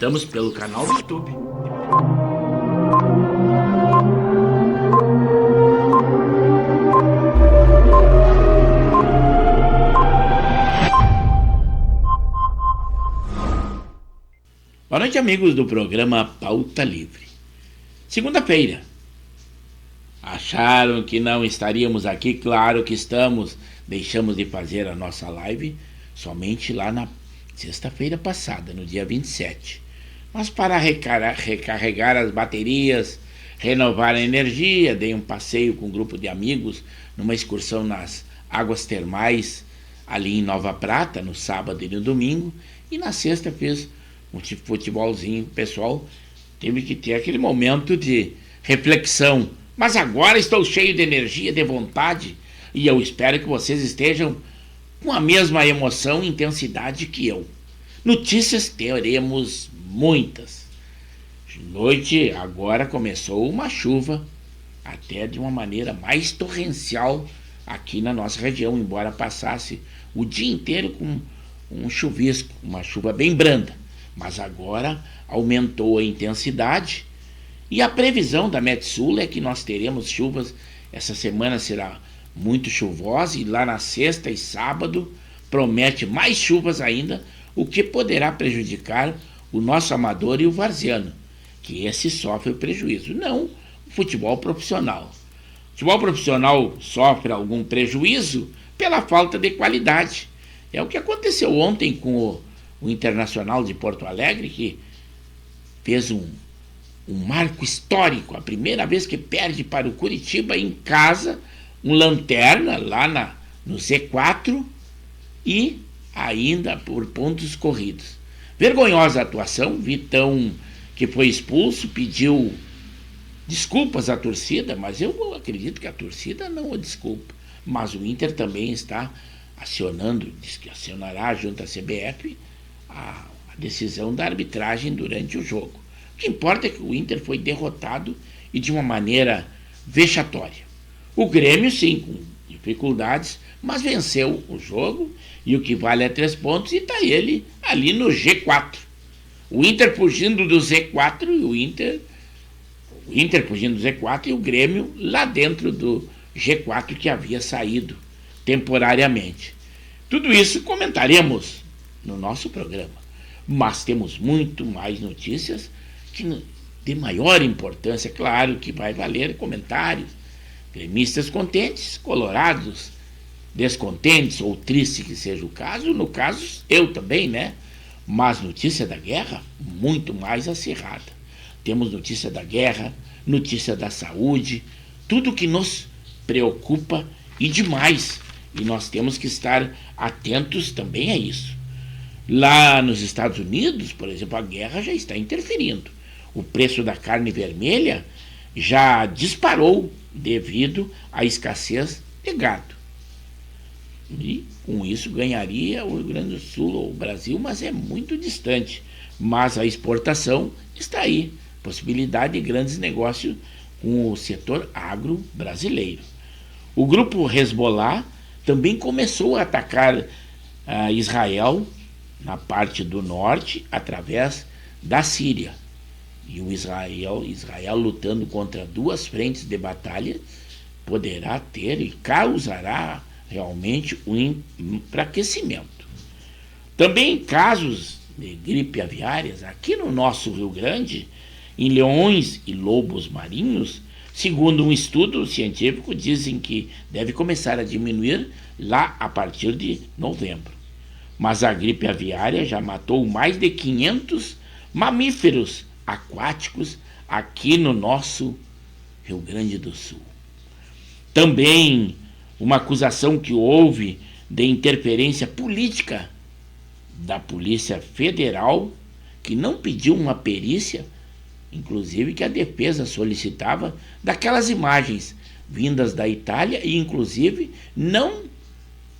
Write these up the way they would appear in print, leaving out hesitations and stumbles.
Estamos pelo canal do YouTube. Boa noite, amigos do programa Pauta Livre. Segunda-feira. Acharam que não estaríamos aqui? Claro que estamos. Deixamos de fazer a nossa live somente lá na sexta-feira passada, no dia 27. Mas para recarregar as baterias, renovar a energia, dei um passeio com um grupo de amigos numa excursão nas águas termais ali em Nova Prata, no sábado e no domingo. E na sexta fez um futebolzinho. O pessoal teve que ter aquele momento de reflexão. Mas agora estou cheio de energia, de vontade, e eu espero que vocês estejam com a mesma emoção e intensidade que eu. Notícias teremos muitas. De noite agora começou uma chuva, até de uma maneira mais torrencial aqui na nossa região, embora passasse o dia inteiro com um chuvisco, uma chuva bem branda. Mas agora aumentou a intensidade e a previsão da Metsul é que nós teremos chuvas. Essa semana será muito chuvosa e lá na sexta e sábado promete mais chuvas ainda, o que poderá prejudicar o nosso amador e o varziano, que esse sofre o prejuízo, não o futebol profissional. O futebol profissional sofre algum prejuízo pela falta de qualidade. É o que aconteceu ontem com o Internacional de Porto Alegre, que fez um marco histórico, a primeira vez que perde para o Curitiba em casa, um lanterna lá no Z4 e ainda por pontos corridos. Vergonhosa atuação. Vitão, que foi expulso, pediu desculpas à torcida, mas eu acredito que a torcida não o desculpa. Mas o Inter também está acionando, diz que acionará junto à CBF a decisão da arbitragem durante o jogo. O que importa é que o Inter foi derrotado e de uma maneira vexatória. O Grêmio, sim, com dificuldades, mas venceu o jogo e o que vale é 3 pontos e está ele ali no G4. O Inter fugindo do Z4 e o Inter fugindo do Z4 e o Grêmio lá dentro do G4 que havia saído temporariamente. Tudo isso comentaremos no nosso programa, mas temos muito mais notícias de maior importância. Claro que vai valer comentários, gremistas contentes, colorados descontentes ou tristes que seja o caso, no caso eu também, né? Mas notícia da guerra muito mais acirrada. Temos notícia da guerra, notícia da saúde, tudo que nos preocupa e demais, e nós temos que estar atentos também a isso. Lá nos Estados Unidos, por exemplo, a guerra já está interferindo. O preço da carne vermelha já disparou devido à escassez de gado. E com isso ganharia o Rio Grande do Sul ou o Brasil, mas é muito distante. Mas a exportação está aí. Possibilidade de grandes negócios com o setor agro brasileiro. O grupo Hezbollah também começou a atacar Israel na parte do norte através da Síria. E o Israel lutando contra 2 frentes de batalha poderá ter e causará realmente um enfraquecimento. Também casos de gripe aviárias aqui no nosso Rio Grande, em leões e lobos marinhos, segundo um estudo científico, dizem que deve começar a diminuir lá a partir de novembro. Mas a gripe aviária já matou mais de 500 mamíferos aquáticos aqui no nosso Rio Grande do Sul. Também uma acusação que houve de interferência política da Polícia Federal, que não pediu uma perícia, inclusive que a defesa solicitava, daquelas imagens vindas da Itália e inclusive não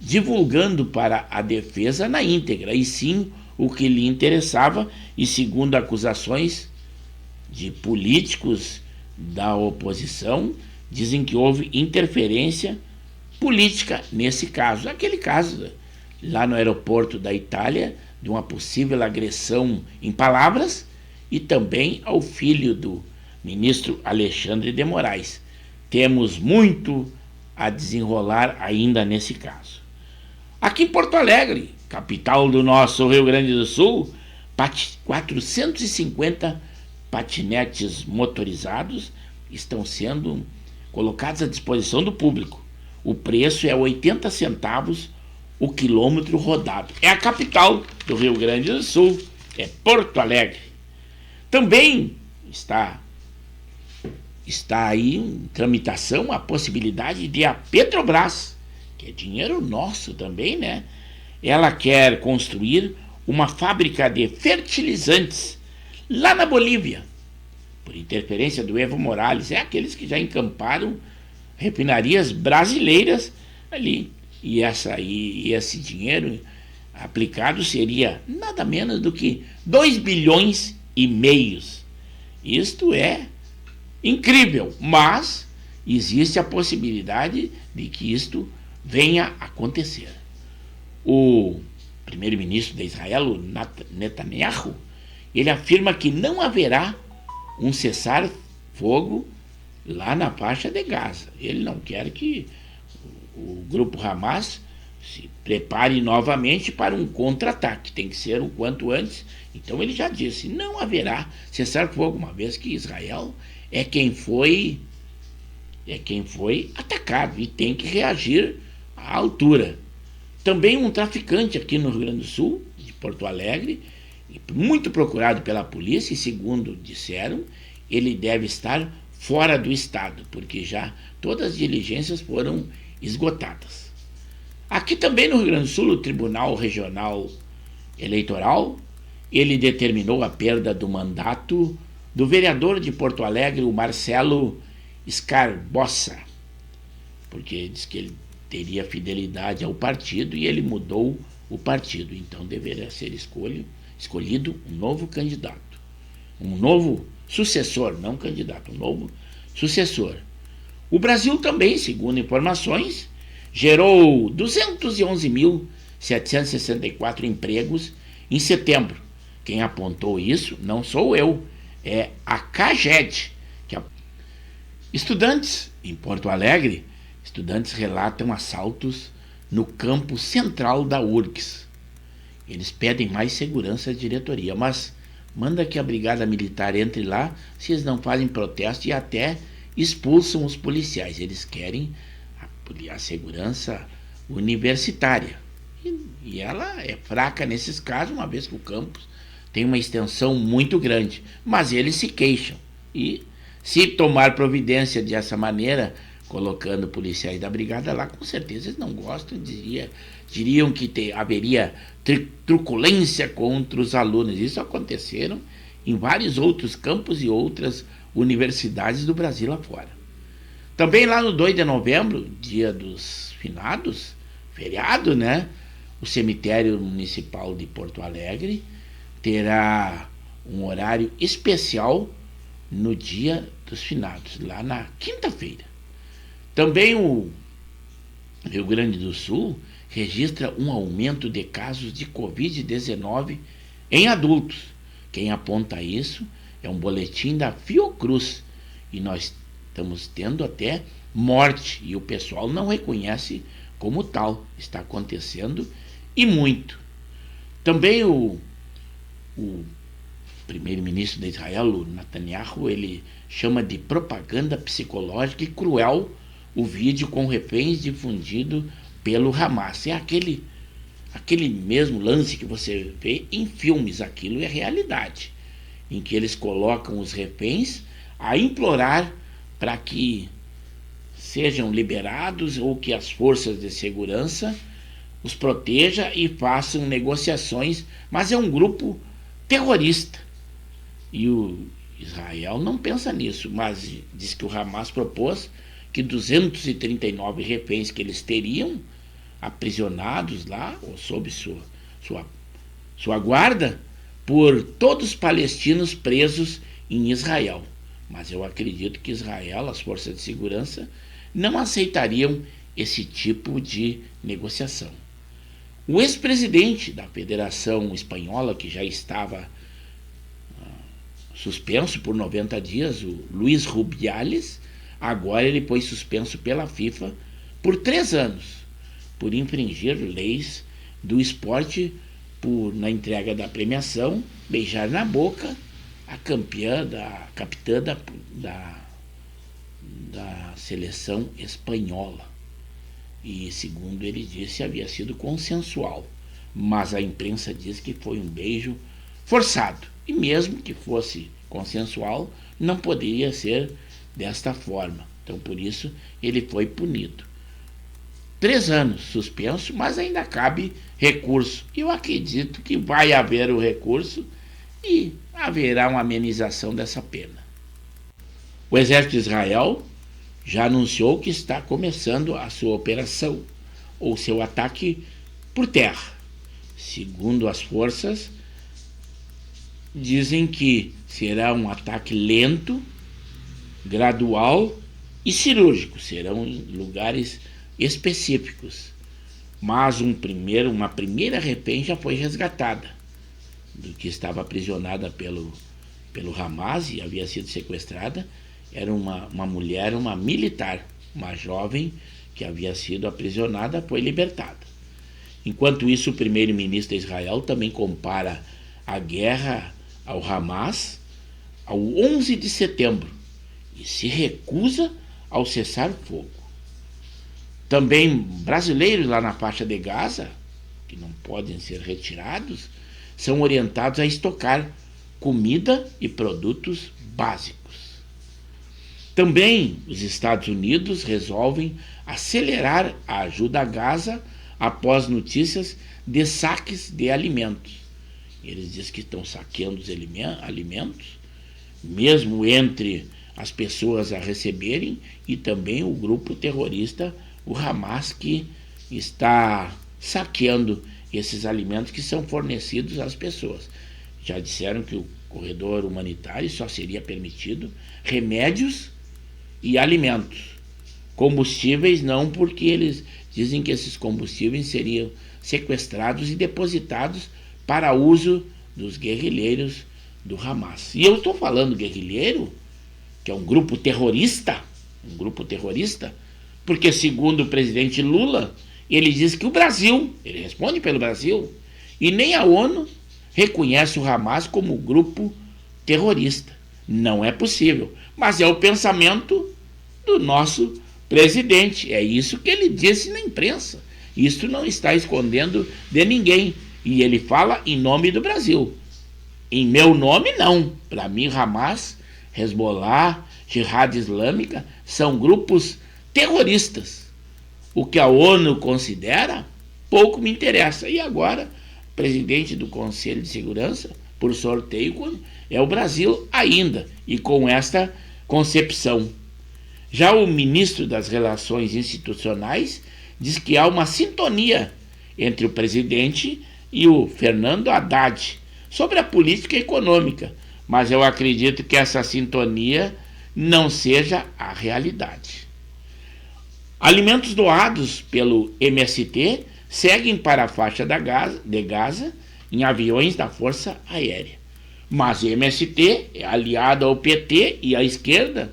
divulgando para a defesa na íntegra, e sim o que lhe interessava, e segundo acusações de políticos da oposição, dizem que houve interferência política nesse caso. Aquele caso lá no aeroporto da Itália, de uma possível agressão em palavras, e também ao filho do ministro Alexandre de Moraes. Temos muito a desenrolar ainda nesse caso. Aqui em Porto Alegre, capital do nosso Rio Grande do Sul, 450 patinetes motorizados estão sendo colocados à disposição do público. O preço é 80 centavos o quilômetro rodado. É a capital do Rio Grande do Sul, é Porto Alegre. Também está aí em tramitação a possibilidade de a Petrobras, que é dinheiro nosso também, né? Ela quer construir uma fábrica de fertilizantes lá na Bolívia, por interferência do Evo Morales. É aqueles que já encamparam refinarias brasileiras ali. E esse dinheiro aplicado seria nada menos do que 2 bilhões e meio. Isto é incrível, mas existe a possibilidade de que isto venha a acontecer. O primeiro-ministro de Israel, Netanyahu, ele afirma que não haverá um cessar-fogo lá na faixa de Gaza. Ele não quer que o grupo Hamas se prepare novamente para um contra-ataque. Tem que ser o quanto antes. Então ele já disse, não haverá cessar-fogo, uma vez que Israel é quem foi atacado e tem que reagir à altura. Também um traficante aqui no Rio Grande do Sul, de Porto Alegre, muito procurado pela polícia, e segundo disseram, ele deve estar fora do estado, porque já todas as diligências foram esgotadas. Aqui também no Rio Grande do Sul, o Tribunal Regional Eleitoral, ele determinou a perda do mandato do vereador de Porto Alegre, o Marcelo Scarbossa, porque diz que ele teria fidelidade ao partido e ele mudou o partido, então deverá ser escolhido um novo candidato, um novo sucessor, não candidato, um novo sucessor. O Brasil também, segundo informações, gerou 211.764 empregos em setembro. Quem apontou isso não sou eu, é a CAGED. Estudantes em Porto Alegre, estudantes relatam assaltos no campo central da URGS. Eles pedem mais segurança à diretoria, mas manda que a Brigada Militar entre lá se eles não fazem protesto e até expulsam os policiais. Eles querem a segurança universitária. E ela é fraca nesses casos, uma vez que o campus tem uma extensão muito grande. Mas eles se queixam. E se tomar providência dessa maneira, colocando policiais da brigada lá, com certeza eles não gostam, diriam que haveria truculência contra os alunos. Isso aconteceram em vários outros campos e outras universidades do Brasil afora. Também lá no 2 de novembro, dia dos finados, feriado, né? O cemitério municipal de Porto Alegre terá um horário especial no dia dos finados, lá na quinta-feira. Também o Rio Grande do Sul registra um aumento de casos de Covid-19 em adultos. Quem aponta isso é um boletim da Fiocruz. E nós estamos tendo até morte, e o pessoal não reconhece como tal. Está acontecendo e muito. Também o primeiro-ministro de Israel, o Netanyahu, ele chama de propaganda psicológica e cruel o vídeo com reféns difundido pelo Hamas. É aquele mesmo lance que você vê em filmes. Aquilo é realidade, em que eles colocam os reféns a implorar para que sejam liberados ou que as forças de segurança os proteja e façam negociações, mas é um grupo terrorista. E o Israel não pensa nisso, mas diz que o Hamas propôs que 239 reféns que eles teriam aprisionados lá, ou sob sua guarda, por todos os palestinos presos em Israel. Mas eu acredito que Israel, as forças de segurança, não aceitariam esse tipo de negociação. O ex-presidente da Federação Espanhola, que já estava suspenso por 90 dias, o Luiz Rubiales. Agora ele foi suspenso pela FIFA por 3 anos, por infringir leis do esporte, por, na entrega da premiação, beijar na boca a capitã da seleção espanhola. E, segundo ele disse, havia sido consensual, mas a imprensa diz que foi um beijo forçado. E mesmo que fosse consensual, não poderia ser desta forma. Então, por isso, ele foi punido. 3 anos suspenso, mas ainda cabe recurso. Eu acredito que vai haver o recurso e haverá uma amenização dessa pena. O Exército de Israel já anunciou que está começando a sua operação, ou seu ataque por terra. Segundo as forças, dizem que será um ataque lento, gradual e cirúrgico. Serão em lugares específicos. Mas uma primeira refém já foi resgatada, do que estava aprisionada pelo Hamas e havia sido sequestrada. Era uma mulher, uma militar, uma jovem que havia sido aprisionada, foi libertada. Enquanto isso, o primeiro-ministro de Israel também compara a guerra ao Hamas ao 11 de setembro e se recusa ao cessar-fogo. Também brasileiros lá na faixa de Gaza, que não podem ser retirados, são orientados a estocar comida e produtos básicos. Também os Estados Unidos resolvem acelerar a ajuda a Gaza após notícias de saques de alimentos. Eles dizem que estão saqueando os alimentos, mesmo entre as pessoas a receberem, e também o grupo terrorista, o Hamas, que está saqueando esses alimentos que são fornecidos às pessoas. Já disseram que o corredor humanitário só seria permitido remédios e alimentos. Combustíveis não, porque eles dizem que esses combustíveis seriam sequestrados e depositados para uso dos guerrilheiros do Hamas. E eu estou falando guerrilheiro, que é um grupo terrorista, porque, segundo o presidente Lula, ele diz que o Brasil, ele responde pelo Brasil, e nem a ONU reconhece o Hamas como grupo terrorista. Não é possível. Mas é o pensamento do nosso presidente. É isso que ele disse na imprensa. Isso não está escondendo de ninguém. E ele fala em nome do Brasil. Em meu nome, não. Para mim, Hamas, Hezbollah, Jihad Islâmica são grupos terroristas. O que a ONU considera, pouco me interessa. E agora, o presidente do Conselho de Segurança, por sorteio, é o Brasil ainda, e com esta concepção. Já o ministro das Relações Institucionais diz que há uma sintonia entre o presidente e o Fernando Haddad sobre a política econômica, mas eu acredito que essa sintonia não seja a realidade. Alimentos doados pelo MST seguem para a faixa de Gaza em aviões da Força Aérea. Mas o MST é aliado ao PT e à esquerda.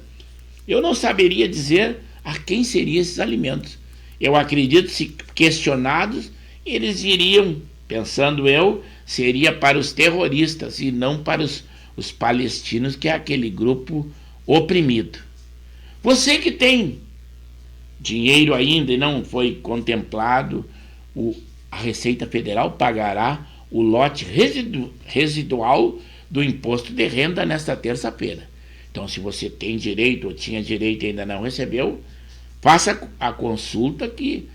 Eu não saberia dizer a quem seriam esses alimentos. Eu acredito que, se questionados, eles iriam, pensando eu, seria para os terroristas e não para os palestinos, que é aquele grupo oprimido. Você que tem dinheiro ainda e não foi contemplado, a Receita Federal pagará o lote residual do imposto de renda nesta terça-feira. Então, se você tem direito ou tinha direito e ainda não recebeu, faça a consulta, que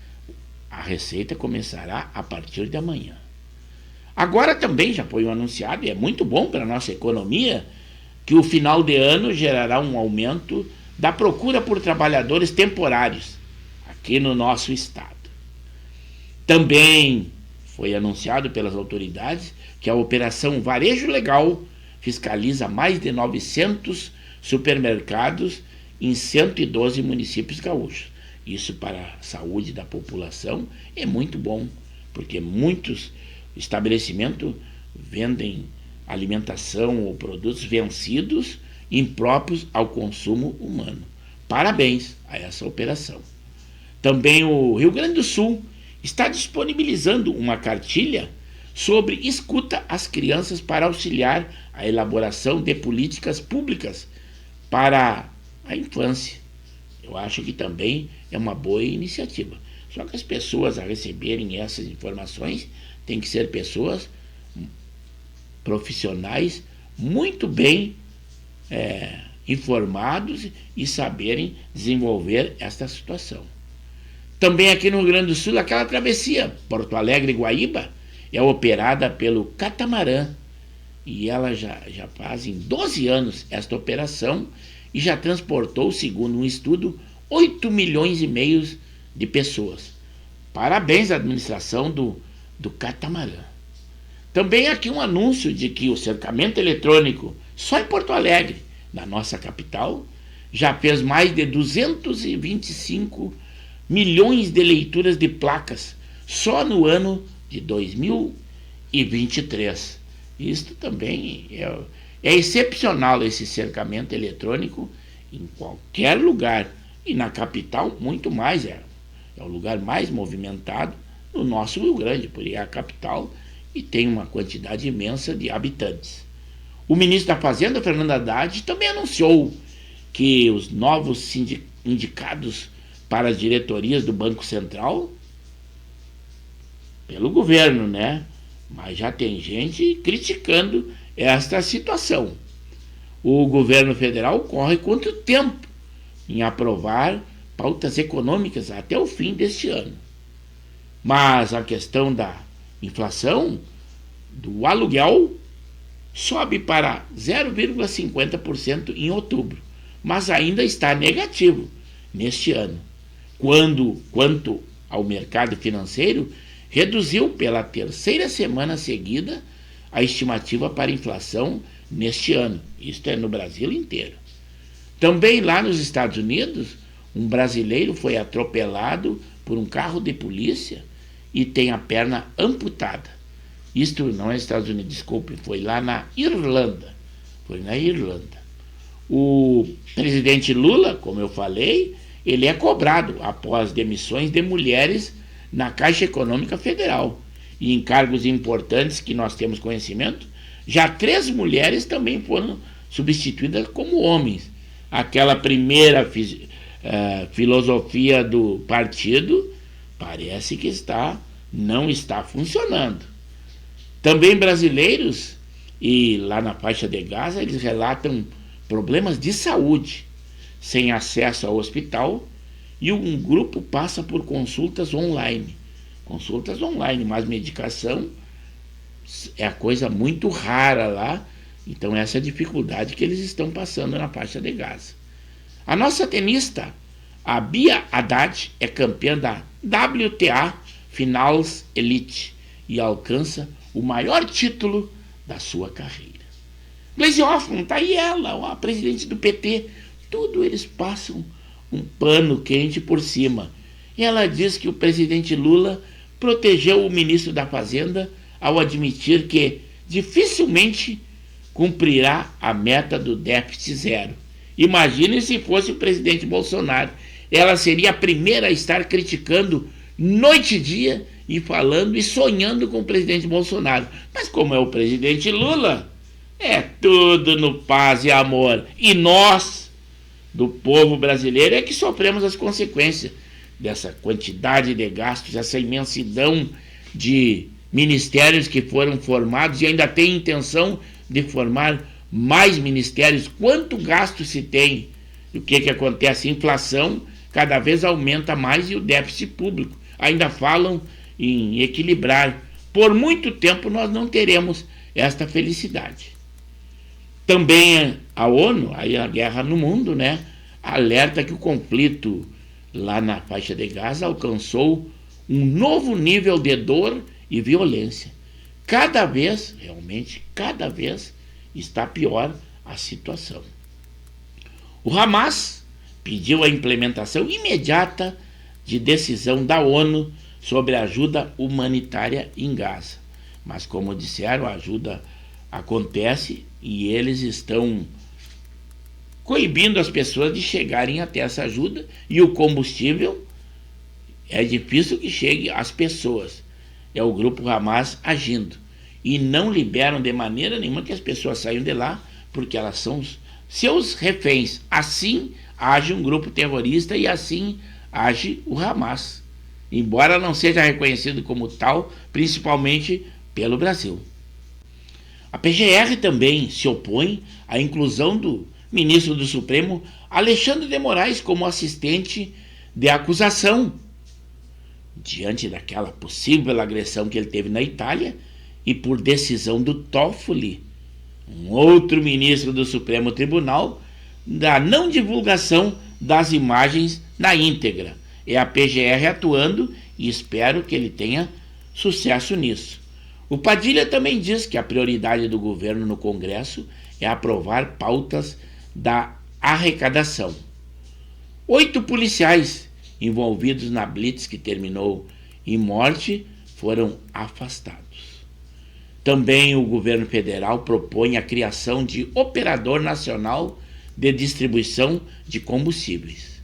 a Receita começará a partir de amanhã. Agora também já foi anunciado, e é muito bom para a nossa economia, que o final de ano gerará um aumento da procura por trabalhadores temporários aqui no nosso estado. Também foi anunciado pelas autoridades que a Operação Varejo Legal fiscaliza mais de 900 supermercados em 112 municípios gaúchos. Isso, para a saúde da população, é muito bom, porque muitos estabelecimentos vendem alimentação ou produtos vencidos, impróprios ao consumo humano. Parabéns a essa operação. Também o Rio Grande do Sul está disponibilizando uma cartilha sobre escuta às crianças para auxiliar a elaboração de políticas públicas para a infância. Eu acho que também é uma boa iniciativa. Só que as pessoas a receberem essas informações têm que ser pessoas profissionais muito bem informados e saberem desenvolver esta situação. Também aqui no Rio Grande do Sul, aquela travessia Porto Alegre-Guaíba é operada pelo Catamarã, e ela já fazem 12 anos esta operação e já transportou, segundo um estudo, 8 milhões e meio de pessoas. Parabéns à administração do Catamarã. Também aqui um anúncio de que o cercamento eletrônico, só em Porto Alegre, na nossa capital, já fez mais de 225 milhões de leituras de placas, só no ano de 2023. Isto também é excepcional, esse cercamento eletrônico em qualquer lugar. E na capital, muito mais. É o lugar mais movimentado no nosso Rio Grande, porque é a capital e tem uma quantidade imensa de habitantes. O ministro da Fazenda, Fernando Haddad, também anunciou que os novos indicados para as diretorias do Banco Central, pelo governo, né? Mas já tem gente criticando esta situação. O governo federal corre contra o tempo em aprovar pautas econômicas até o fim deste ano. Mas a questão da inflação do aluguel sobe para 0,50% em outubro, mas ainda está negativo neste ano. Quanto ao mercado financeiro, reduziu pela terceira semana seguida a estimativa para inflação neste ano. Isto é no Brasil inteiro. Também lá nos Estados Unidos, um brasileiro foi atropelado por um carro de polícia e tem a perna amputada. Isto não é Estados Unidos, desculpe, foi lá na Irlanda. Foi na Irlanda. O presidente Lula, como eu falei, ele é cobrado após demissões de mulheres na Caixa Econômica Federal. E em cargos importantes que nós temos conhecimento, já 3 mulheres também foram substituídas como homens. Aquela primeira filosofia do partido parece que não está funcionando. Também brasileiros, e lá na faixa de Gaza, eles relatam problemas de saúde, sem acesso ao hospital, e um grupo passa por consultas online. Consultas online, mas medicação é a coisa muito rara lá, então essa é a dificuldade que eles estão passando na faixa de Gaza. A nossa tenista, a Bia Haddad, é campeã da WTA Finals Elite e alcança o maior título da sua carreira. Gleisi Hoffmann, está aí ela, a presidente do PT. Tudo eles passam um pano quente por cima. E ela diz que o presidente Lula protegeu o ministro da Fazenda ao admitir que dificilmente cumprirá a meta do déficit zero. Imagine se fosse o presidente Bolsonaro. Ela seria a primeira a estar criticando noite e dia e falando e sonhando com o presidente Bolsonaro. Mas como é o presidente Lula, é tudo no paz e amor. E nós, do povo brasileiro, é que sofremos as consequências dessa quantidade de gastos, essa imensidão de ministérios que foram formados e ainda tem intenção de formar mais ministérios. Quanto gasto se tem? E o que acontece? A inflação cada vez aumenta mais e o déficit público. Ainda falam em equilibrar. Por muito tempo nós não teremos esta felicidade. Também a ONU, aí a guerra no mundo, né, alerta que o conflito lá na faixa de Gaza alcançou um novo nível de dor e violência. Cada vez, realmente, cada vez está pior a situação. O Hamas pediu a implementação imediata de decisão da ONU sobre a ajuda humanitária em Gaza. Mas, como disseram, a ajuda acontece e eles estão coibindo as pessoas de chegarem até essa ajuda, e o combustível é difícil que chegue às pessoas. É o grupo Hamas agindo. E não liberam de maneira nenhuma que as pessoas saiam de lá, porque elas são seus reféns. Assim age um grupo terrorista e assim age o Hamas, embora não seja reconhecido como tal, principalmente pelo Brasil. A PGR também se opõe à inclusão do ministro do Supremo, Alexandre de Moraes, como assistente de acusação, diante daquela possível agressão que ele teve na Itália, e por decisão do Toffoli, um outro ministro do Supremo Tribunal, da não divulgação das imagens na íntegra. É a PGR atuando e espero que ele tenha sucesso nisso. O Padilha também diz que a prioridade do governo no Congresso é aprovar pautas da arrecadação. 8 policiais envolvidos na blitz que terminou em morte foram afastados. Também o governo federal propõe a criação de Operador Nacional de Distribuição de Combustíveis.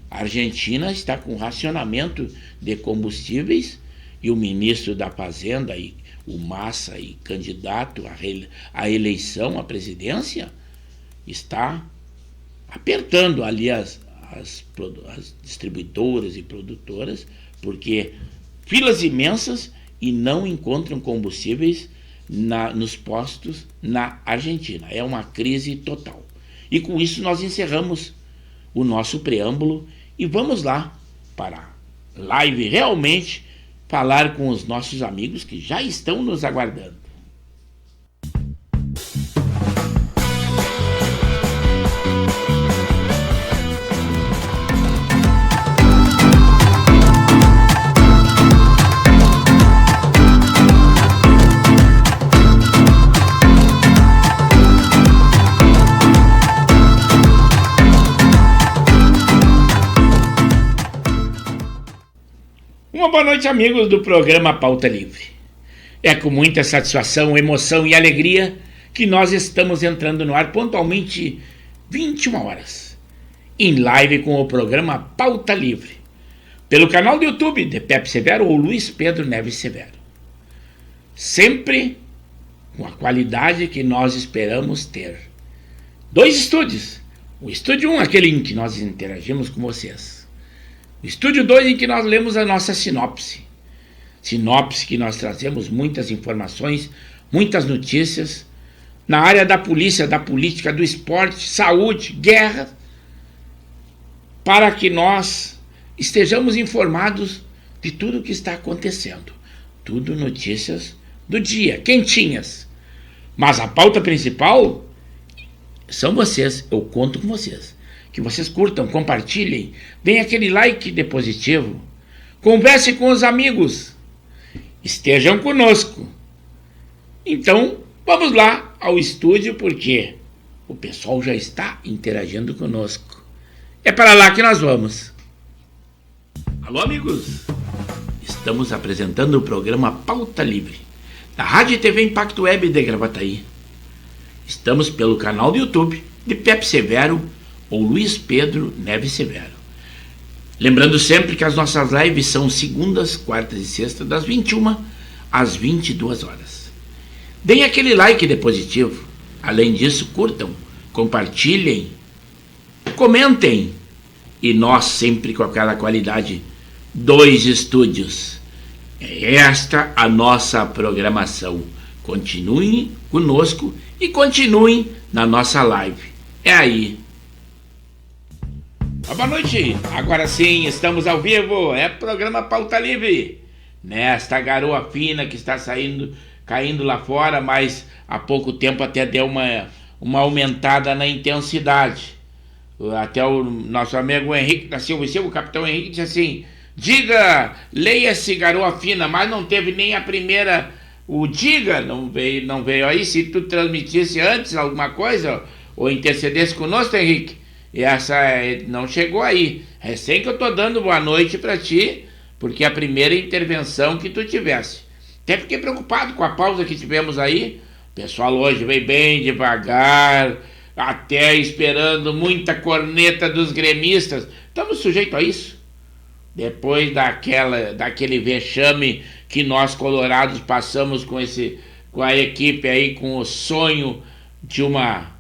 A Argentina está com racionamento de combustíveis e o ministro da Fazenda, o Massa, e candidato à eleição, à presidência, está apertando ali as distribuidoras e produtoras, porque filas imensas e não encontram combustíveis nos postos na Argentina. É uma crise total. E com isso nós encerramos o nosso preâmbulo e vamos lá para a live realmente falar com os nossos amigos que já estão nos aguardando. Uma boa noite, amigos do programa Pauta Livre. É com muita satisfação, emoção e alegria que nós estamos entrando no ar pontualmente 21 horas, em live com o programa Pauta Livre, pelo canal do YouTube de Pepe Severo ou Luiz Pedro Neves Severo. Sempre com a qualidade que nós esperamos ter. 2 estúdios. O estúdio 1, aquele em que nós interagimos com vocês. O estúdio 2, em que nós lemos a nossa sinopse. Sinopse que nós trazemos muitas informações, muitas notícias, na área da polícia, da política, do esporte, saúde, guerra, para que nós estejamos informados de tudo o que está acontecendo. Tudo notícias do dia, quentinhas. Mas a pauta principal são vocês, eu conto com vocês. Que vocês curtam, compartilhem, deem aquele like de positivo, conversem com os amigos, estejam conosco. Então, vamos lá ao estúdio, porque o pessoal já está interagindo conosco. É para lá que nós vamos. Alô, amigos! Estamos apresentando o programa Pauta Livre, da Rádio e TV Impacto Web de Gravataí. Estamos pelo canal do YouTube de Pepe Severo ou Luiz Pedro Neves Severo. Lembrando sempre que as nossas lives são segundas, quartas e sextas, das 21 às 22 horas. Deem aquele like de positivo. Além disso, curtam, compartilhem, comentem. E nós sempre com aquela qualidade, 2 estúdios. É esta a nossa programação. Continuem conosco e continuem na nossa live. É aí. Boa noite, agora sim, estamos ao vivo, é programa Pauta Livre, nesta garoa fina que está caindo lá fora, mas há pouco tempo até deu uma aumentada na intensidade. Até o nosso amigo Henrique da Silva e Silva, o capitão Henrique, disse assim: diga, leia-se garoa fina, mas não teve nem a primeira, o diga, não veio aí. Se tu transmitisse antes alguma coisa, ou intercedesse conosco, Henrique, e essa não chegou aí. Recém que eu tô dando boa noite para ti, porque a primeira intervenção que tu tivesse. Até fiquei preocupado com a pausa que tivemos aí, pessoal hoje veio bem devagar, até esperando muita corneta dos gremistas. Estamos sujeitos a isso. Depois daquele vexame que nós colorados passamos com a equipe aí, com o sonho de uma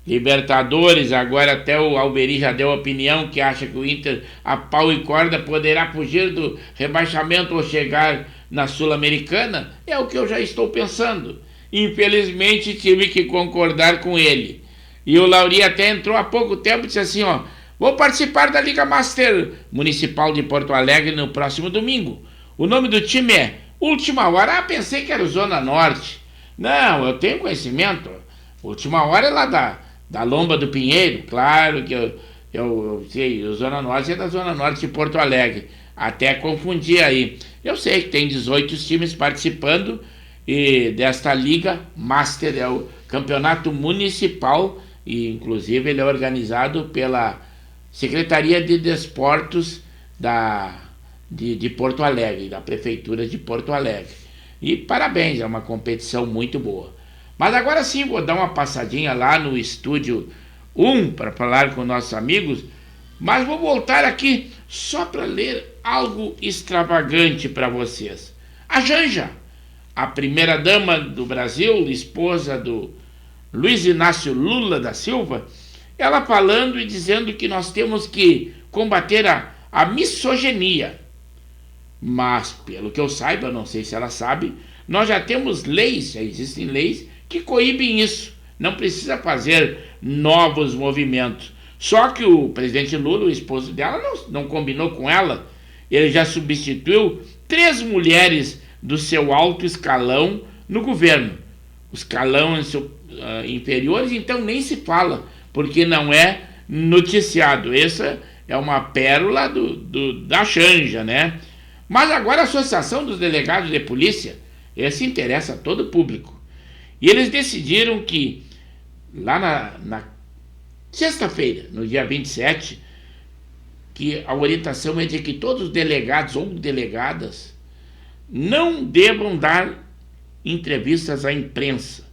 Libertadores, agora até o Alberi já deu opinião que acha que o Inter a pau e corda poderá fugir do rebaixamento ou chegar na Sul-Americana, é o que eu já estou pensando. Infelizmente tive que concordar com ele. E o Lauri até entrou há pouco tempo e disse assim, ó, vou participar da Liga Master Municipal de Porto Alegre no próximo domingo. O nome do time é Última Hora. Ah, pensei que era o Zona Norte. Não, eu tenho conhecimento. Última Hora é lá da Lomba do Pinheiro, claro que eu sei, o Zona Norte é da Zona Norte de Porto Alegre, até confundi aí. Eu sei que tem 18 times participando e desta Liga Master, é o campeonato municipal, e inclusive ele é organizado pela Secretaria de Desportos de Porto Alegre, da Prefeitura de Porto Alegre. E parabéns, é uma competição muito boa. Mas agora sim, vou dar uma passadinha lá no estúdio 1 para falar com nossos amigos, mas vou voltar aqui só para ler algo extravagante para vocês. A Janja, a primeira-dama do Brasil, esposa do Luiz Inácio Lula da Silva, ela falando e dizendo que nós temos que combater a misoginia. Mas, pelo que eu saiba, não sei se ela sabe, nós já temos leis, já existem leis que coíbem isso. Não precisa fazer novos movimentos. Só que o presidente Lula, o esposo dela, não combinou com ela. Ele já substituiu 3 mulheres do seu alto escalão no governo. Os escalões inferiores, então, nem se fala, porque não é noticiado. Essa é uma pérola da Janja, né? Mas agora a Associação dos Delegados de Polícia, esse interessa a todo o público. E eles decidiram que, lá na sexta-feira, no dia 27, que a orientação é de que todos os delegados ou delegadas não devam dar entrevistas à imprensa,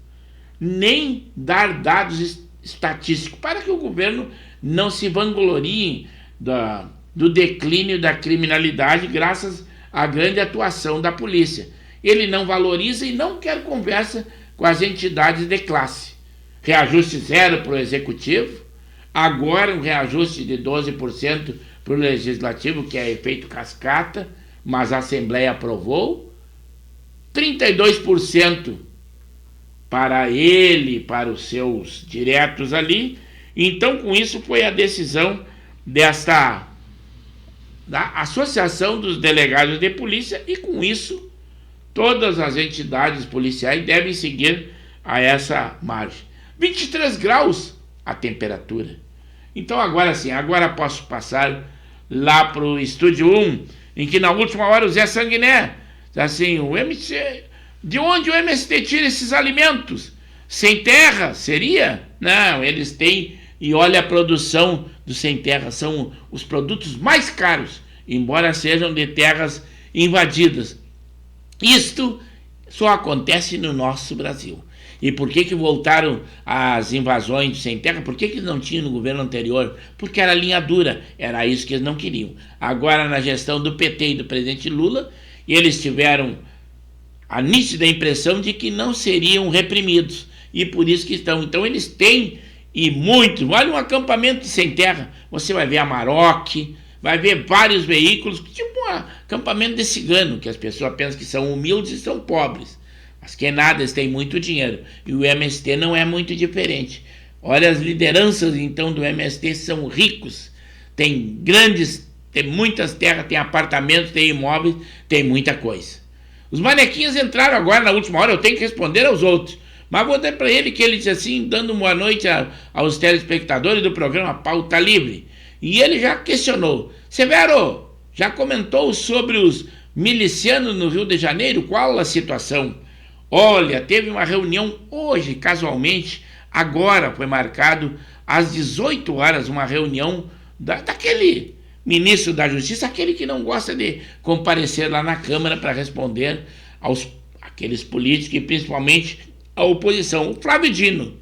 nem dar dados estatísticos, para que o governo não se vanglorie do declínio da criminalidade graças à grande atuação da polícia. Ele não valoriza e não quer conversa com as entidades de classe. Reajuste zero para o Executivo, agora um reajuste de 12% para o Legislativo, que é efeito cascata, mas a Assembleia aprovou, 32% para ele, para os seus diretos ali. Então, com isso, foi a decisão da Associação dos Delegados de Polícia, e com isso todas as entidades policiais devem seguir a essa margem. 23 graus a temperatura. Então agora sim, agora posso passar lá para o estúdio 1, em que na última hora o Zé Sanguiné, assim, o MC, de onde o MST tira esses alimentos? Sem terra, seria? Não, eles têm, e olha a produção do sem terra, são os produtos mais caros, embora sejam de terras invadidas. Isto só acontece no nosso Brasil. E por que voltaram as invasões sem terra? Por que não tinha no governo anterior? Porque era linha dura, era isso que eles não queriam. Agora, na gestão do PT e do presidente Lula, eles tiveram a nítida impressão de que não seriam reprimidos. E por isso que estão. Então eles têm, e muitos, olha um acampamento sem terra, você vai ver Amarok, vai ver vários veículos, tipo um acampamento de cigano, que as pessoas pensam que são humildes e são pobres. Mas que nada, eles têm muito dinheiro. E o MST não é muito diferente. Olha, as lideranças, então, do MST são ricos. Tem muitas terras, tem apartamentos, tem imóveis, tem muita coisa. Os manequins entraram agora na última hora, eu tenho que responder aos outros. Mas vou dar para ele que ele disse assim, dando boa noite aos telespectadores do programa Pauta Livre. E ele já questionou. Severo, já comentou sobre os milicianos no Rio de Janeiro? Qual a situação? Olha, teve uma reunião hoje, casualmente, agora foi marcado às 18 horas, uma reunião daquele ministro da Justiça, aquele que não gosta de comparecer lá na Câmara para responder aqueles políticos, e principalmente a oposição, o Flávio Dino.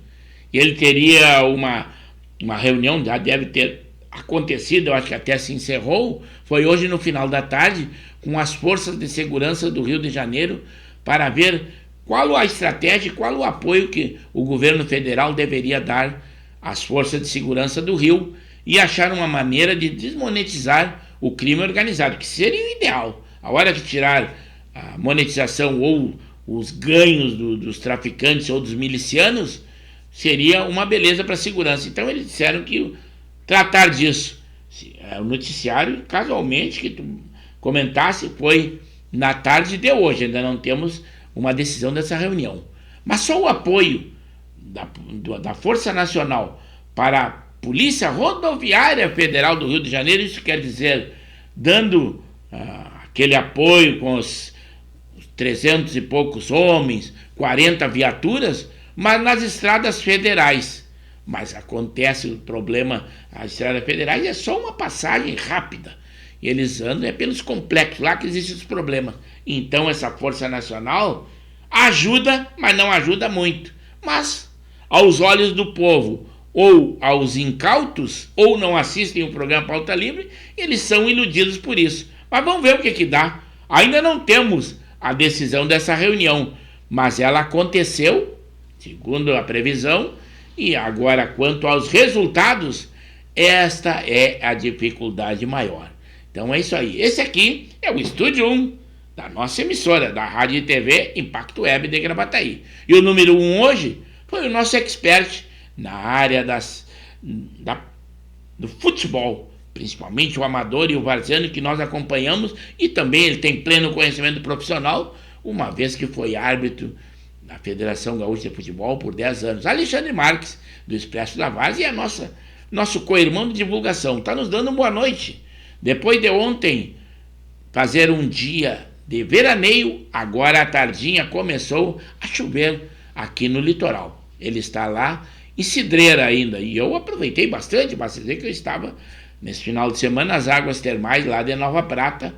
Ele teria uma reunião, já deve ter acontecido, eu acho que até se encerrou, foi hoje no final da tarde, com as forças de segurança do Rio de Janeiro, para ver qual a estratégia, qual o apoio que o governo federal deveria dar às forças de segurança do Rio e achar uma maneira de desmonetizar o crime organizado, que seria o ideal. A hora que tirar a monetização ou os ganhos dos traficantes ou dos milicianos, seria uma beleza para a segurança. Então eles disseram que tratar disso. O noticiário, casualmente, que tu comentasse, foi na tarde de hoje. Ainda não temos uma decisão dessa reunião. Mas só o apoio da Força Nacional para a Polícia Rodoviária Federal do Rio de Janeiro, isso quer dizer, dando aquele apoio com os 300 e poucos homens, 40 viaturas, mas nas estradas federais. Mas acontece o problema, as estradas federais é só uma passagem rápida. E eles andam pelos complexos, lá que existem os problemas. Então essa Força Nacional ajuda, mas não ajuda muito. Mas, aos olhos do povo, ou aos incautos, ou não assistem o programa Pauta Livre, eles são iludidos por isso. Mas vamos ver o que dá. Ainda não temos a decisão dessa reunião, mas ela aconteceu, segundo a previsão, e agora, quanto aos resultados, esta é a dificuldade maior. Então é isso aí. Esse aqui é o Estúdio 1 da nossa emissora, da Rádio e TV Impacto Web de Gravataí. E o número 1 hoje foi o nosso expert na área do futebol, principalmente o amador e o varziano, que nós acompanhamos, e também ele tem pleno conhecimento profissional, uma vez que foi árbitro da Federação Gaúcha de Futebol por 10 anos. Alexandre Marques, do Expresso da Várzea, e nosso co-irmão de divulgação. Está nos dando boa noite. Depois de ontem fazer um dia de veraneio, agora à tardinha começou a chover aqui no litoral. Ele está lá em Cidreira ainda, e eu aproveitei bastante, mas dizer que eu estava nesse final de semana nas águas termais lá de Nova Prata,